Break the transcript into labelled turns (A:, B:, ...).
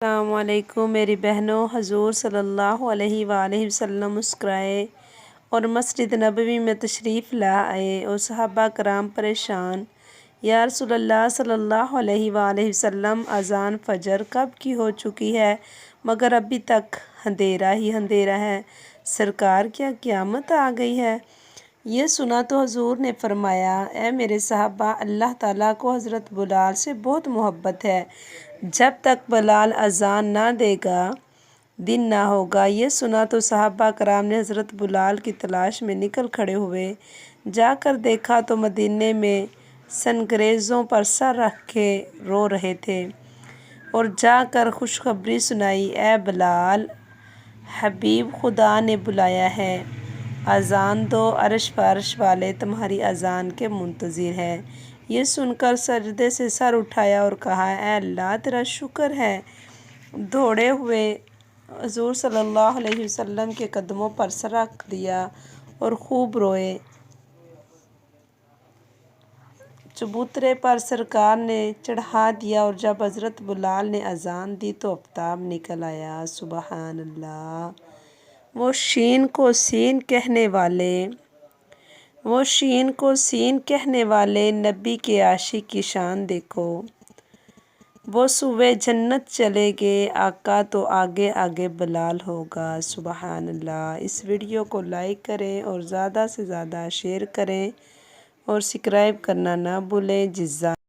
A: السلام علیکم میری بہنوں، حضور صلی اللہ علیہ وآلہ وسلم مسکرائے اور مسجد نبوی میں تشریف لا آئے اور صحابہ کرام پریشان۔ یا رسول اللہ صلی اللہ علیہ وآلہ وسلم، اذان فجر کب کی ہو چکی ہے مگر ابھی تک اندھیرا ہی اندھیرا ہے، سرکار کیا قیامت آ گئی ہے؟ یہ سنا تو حضور نے فرمایا، اے میرے صحابہ، اللہ تعالیٰ کو حضرت بلال سے بہت محبت ہے، جب تک بلال اذان نہ دے گا دن نہ ہوگا۔ یہ سنا تو صحابہ کرام نے حضرت بلال کی تلاش میں نکل کھڑے ہوئے۔ جا کر دیکھا تو مدینے میں سنگریزوں پر سر رکھ کے رو رہے تھے، اور جا کر خوشخبری سنائی، اے بلال، حبیب خدا نے بلایا ہے، اذان دو، عرش فرش والے تمہاری اذان کے منتظر ہیں۔ یہ سن کر سجدے سے سر اٹھایا اور کہا، اے اللہ، تیرا شکر ہے۔ دوڑے ہوئے حضور صلی اللہ علیہ وسلم کے قدموں پر سر رکھ دیا اور خوب روئے۔ چبوترے پر سرکار نے چڑھا دیا، اور جب حضرت بلال نے اذان دی تو آفتاب نکل آیا۔ سبحان اللہ۔ وہ شین کو سین کہنے والے نبی کے عاشق کی شان دیکھو۔ وہ سوئے جنت چلے گئے، آقا تو آگے آگے بلال ہوگا۔ سبحان اللہ۔ اس ویڈیو کو لائک کریں اور زیادہ سے زیادہ شیئر کریں اور سبسکرائب کرنا نہ بھولیں۔ جزاک